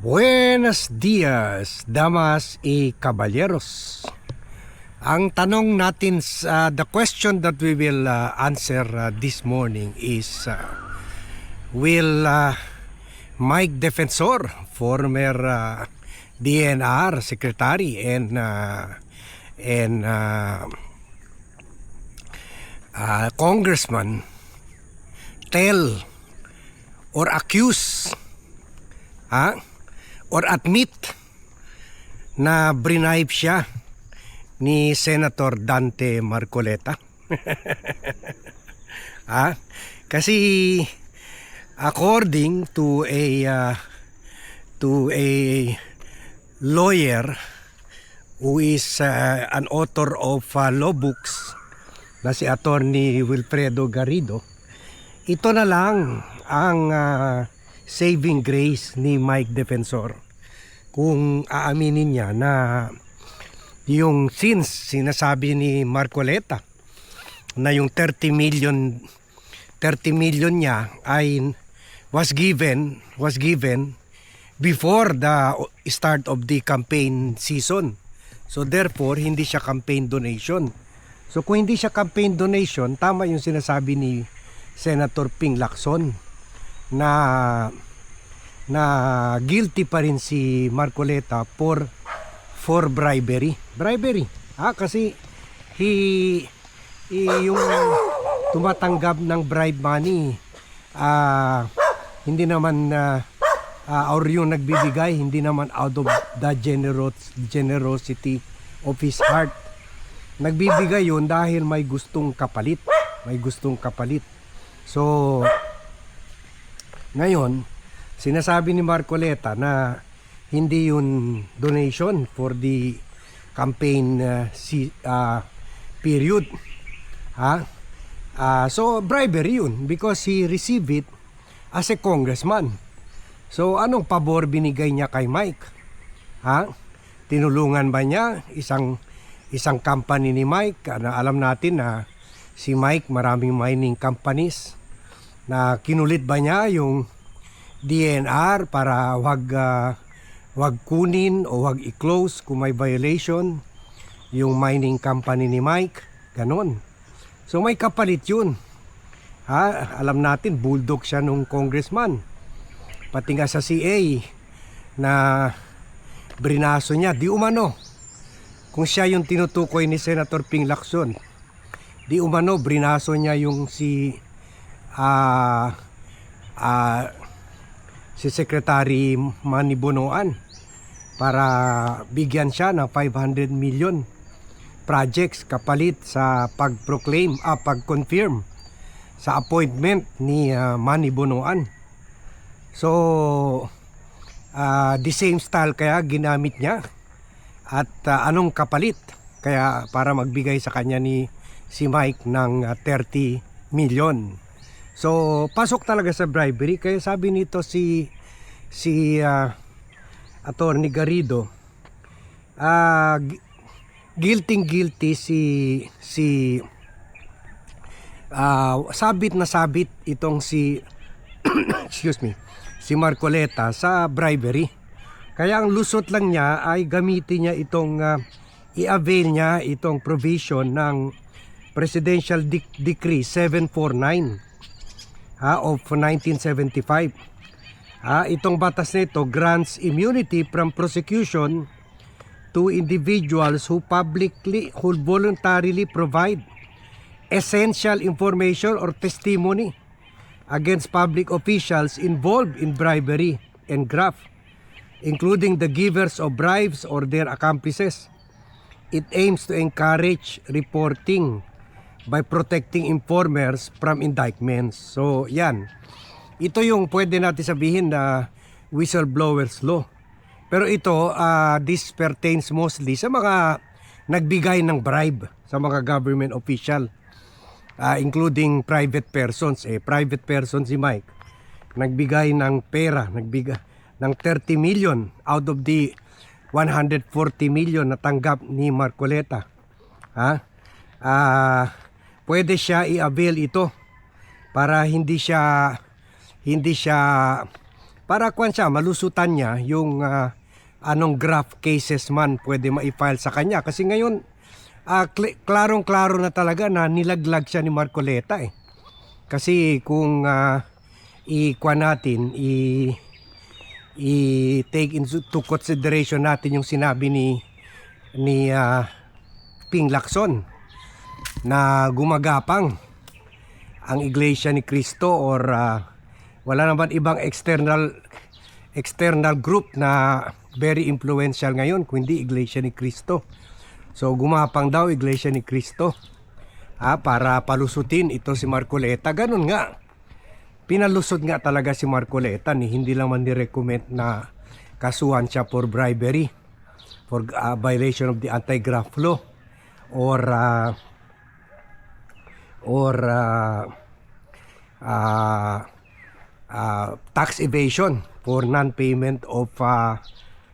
Buenos dias, damas y caballeros. Ang tanong natin, the question that we will answer this morning is, will Mike Defensor, former DNR secretary and congressman, tell or accuse, or admit na bribe siya ni Senator Dante Marcoleta? Kasi according to a lawyer who is an author of law books na si Attorney Wilfredo Garrido, ito na lang ang saving grace ni Mike Defensor kung aaminin niya na yung since sinasabi ni Marcoleta na yung 30 million niya ay was given before the start of the campaign season. So therefore hindi siya campaign donation. So kung hindi siya campaign donation, tama yung sinasabi ni Senator Ping Lacson na guilty pa rin si Marcoleta for bribery. Kasi yung tumatanggap ng bribe money, hindi naman or yung nagbibigay, hindi naman out of the generosity of his heart. Nagbibigay yun dahil may gustong kapalit. So ngayon, sinasabi ni Marcoleta na hindi yun donation for the campaign period. So bribery yun because he received it as a congressman. So anong pabor binigay niya kay Mike? Tinulungan ba niya isang company ni Mike? Alam natin na si Mike maraming mining companies. Na kinulit ba niya yung DNR para wag kunin o wag i-close kung may violation yung mining company ni Mike? Ganon. So may kapalit yun. Alam natin bulldog siya nung congressman. Pati nga sa CA na brinaso niya, di umano. Kung siya yung tinutukoy ni Senator Ping Lacson, di umano brinaso niya yung si Secretary Manny Bonoan para bigyan siya ng 500 million projects kapalit sa pag-confirm sa appointment ni Manny Bonoan. So the same style kaya ginamit niya at anong kapalit kaya para magbigay sa kanya si Mike ng 30 million. So pasok talaga sa bribery kaya sabi nito si Attorney Garrido, guilty sabit na sabit itong si si Marcoleta sa bribery. Kaya ang lusot lang niya ay gamitin niya itong i-avail niya itong provision ng Presidential Decree 749 of 1975. Itong batas nito grants immunity from prosecution to individuals who voluntarily provide essential information or testimony against public officials involved in bribery and graft, including the givers of bribes or their accomplices. It aims to encourage reporting by protecting informers from indictments. So yan, ito yung pwede natin sabihin na whistleblowers law. Pero ito, this pertains mostly sa mga nagbigay ng bribe sa mga government official, including private persons. Private person si Mike, nagbigay ng pera, nagbigay ng 30 million out of the 140 million na tanggap ni Marcoleta. Pwede siya i-avail ito para hindi siya para kwan siya, malusutan niya yung anong graft cases man pwede ma-file sa kanya. Kasi ngayon, klarong-klaro na talaga na nilaglag siya ni Marcoleta eh. Kasi kung i-kwan natin, i-take into consideration natin yung sinabi ni Ping Lacson na gumagapang ang Iglesia ni Cristo or wala naman ibang external group na very influential ngayon kundi Iglesia ni Cristo. So gumapang daw Iglesia ni Cristo para palusutin ito si Marcoleta. Ganun nga, pinalusot nga talaga si Marcoleta, hindi lang man ni-recommend na kasuhan siya for bribery, for violation of the anti-graft law or tax evasion for non-payment of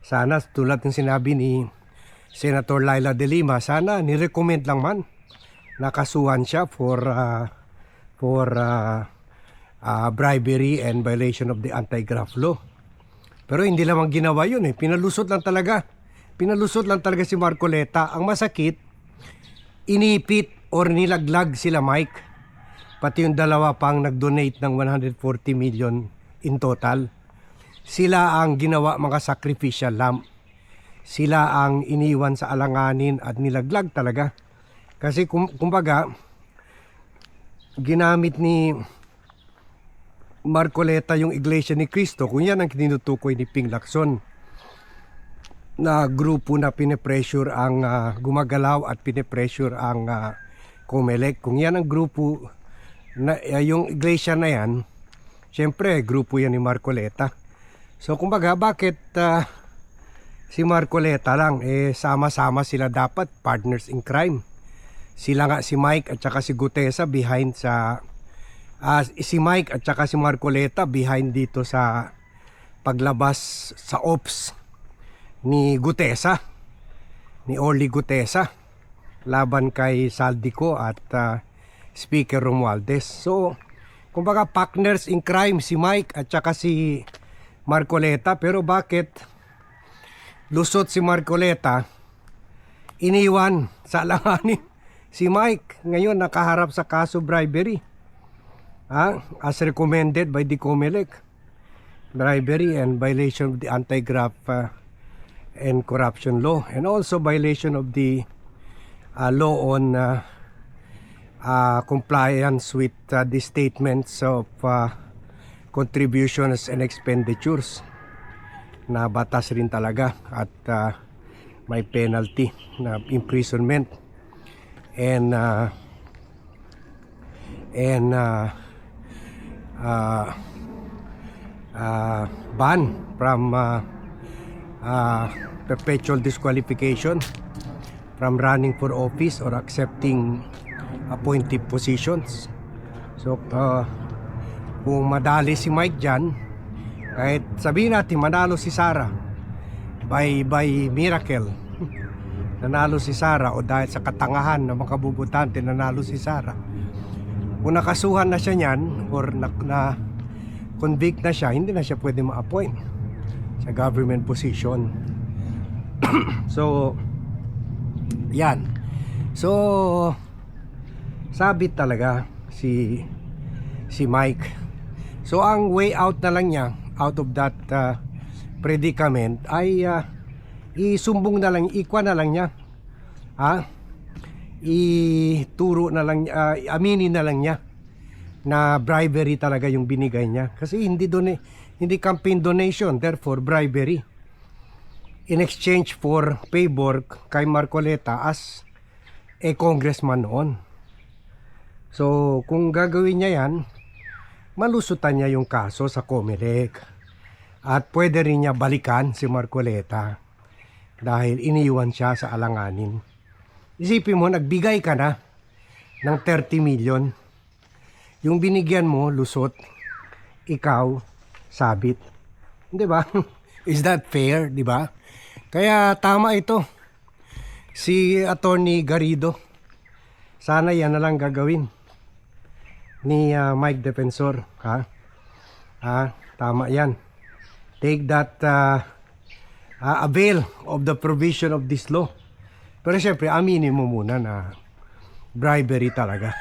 sana tulad ng sinabi ni Senator Laila De Lima, sana ni-recommend lang man nakasuhan siya for bribery and violation of the anti-graft law. Pero hindi lamang ginawa yun eh. Pinalusot lang talaga si Marcoleta. Ang masakit, inipit or nilaglag sila Mike, pati yung dalawa pang nag-donate ng 140 million in total. Sila ang ginawa mga sacrificial lamb. Sila ang iniwan sa alanganin at nilaglag talaga. Kasi kumbaga, ginamit ni Marcoleta yung Iglesia ni Cristo, kung yan ang tinutukoy ni Ping Lacson, na grupo na pinipressure ang gumagalaw at pinipressure ang COMELEC. Kung yan ang grupo, na, yung iglesia na yan, syempre grupo yan ni Marcoleta. So kumbaga, bakit si Marcoleta lang, sama-sama sila dapat, partners in crime. Sila nga si Mike at saka si Gutesa behind sa si Mike at saka si Marcoleta behind dito sa paglabas sa ops ni Gutesa, ni Orly Gutesa laban kay Saldico at Speaker Romualdez. So kumbaga partners in crime si Mike at saka si Marcoleta. Pero bakit lusot si Marcoleta, iniwan sa alanganin si Mike, ngayon nakaharap sa kaso bribery as recommended by the COMELEC, bribery and violation of the anti-graft and corruption law, and also violation of the law on compliance with the statements of contributions and expenditures na batas rin talaga at may penalty na imprisonment and ban from perpetual disqualification from running for office or accepting appointive positions. So kung madali si Mike dyan, kahit sabihin natin manalo si Sara by miracle, nanalo si Sara o dahil sa katangahan ng mga kabubutante nanalo si Sara, kung nakasuhan na siya niyan or na convict na siya, hindi na siya pwede ma-appoint sa government position. So yan, so sabit talaga si Mike. So ang way out na lang niya out of that predicament ay isumbong na lang, ikwa na lang niya, ituro na lang, aminin na lang niya na bribery talaga yung binigay niya. Kasi hindi campaign donation, therefore bribery in exchange for favor kay Marcoleta as a congressman noon. So kung gagawin niya yan, malusutan niya yung kaso sa COMELEC at pwede rin niya balikan si Marcoleta dahil iniwan siya sa alanganin. Isipin mo, nagbigay ka na ng 30 million. Yung binigyan mo, lusot. Ikaw, sabit. Di ba? Is that fair? Di ba? Kaya tama ito. Si Attorney Garrido, sana yan na lang gagawin ni Mike Defensor. Tama yan. take that avail of the provision of this law. Pero syempre, aminin mo muna na bribery talaga.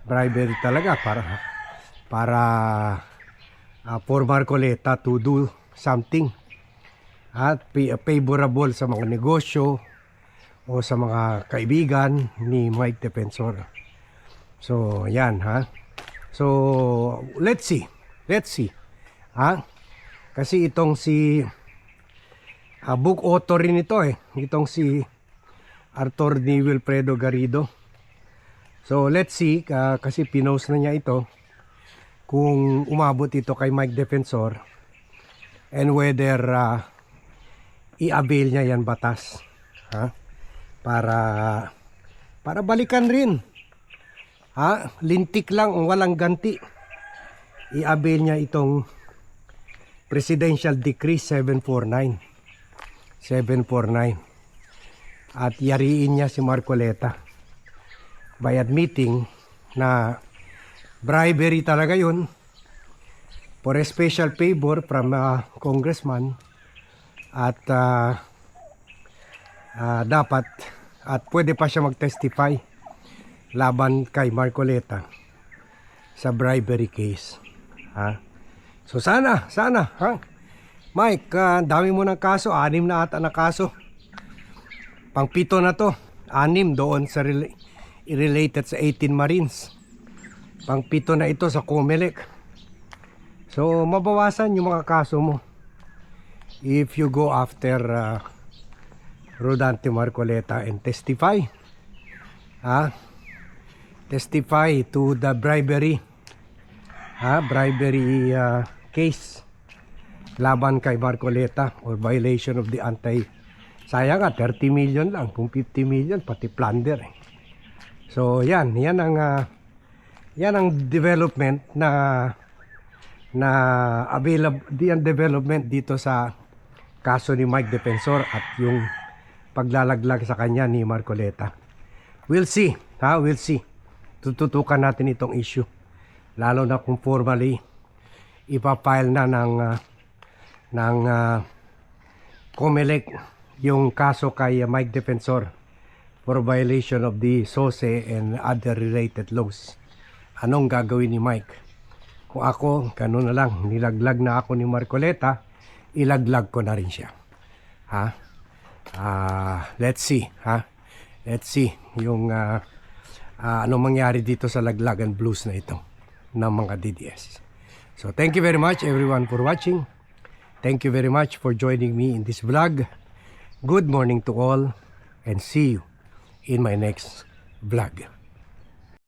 Bribery talaga para for Marcoleta to do something favorable sa mga negosyo o sa mga kaibigan ni Mike Defensor. So, yan So, let's see. Kasi itong si book author rin ito itong si Arthur ni Wilfredo Garrido. So, let's see, kasi pinost na niya ito kung umabot ito kay Mike Defensor and whether i-avail niya yan batas para balikan rin lintik lang walang ganti, i-avail niya itong Presidential Decree 749 at yariin niya si Marcoleta by admitting na bribery talaga yun for a special favor from a congressman at dapat at pwede pa siya mag-testify laban kay Marcoleta sa bribery case. So sana Mike, dami mo ng kaso, 6 na ata na kaso. Pang-7 na to, 6 doon sa related sa 18 Marines. Pang-7 na ito sa COMELEC. So mabawasan yung mga kaso mo if you go after Rodante Marcoleta and testify. Testify to the bribery case laban kay Marcoleta or violation of the sayang 30 million lang kung 50 million pati plunder So yan ang development na available development dito sa kaso ni Mike Defensor at yung paglalaglag sa kanya ni Marcoleta. We'll see. Tututukan natin itong issue. Lalo na kung formally ipapile na ng COMELEC yung kaso kay Mike Defensor for violation of the SOSE and other related laws. Anong gagawin ni Mike? Kung ako, ganun na lang, nilaglag na ako ni Marcoleta, ilaglag ko na rin siya. Let's see. Let's see yung anong mangyari dito sa Laglagan Blues na ito ng mga DDS. So thank you very much everyone for watching. Thank you very much for joining me in this vlog. Good morning to all and see you in my next vlog.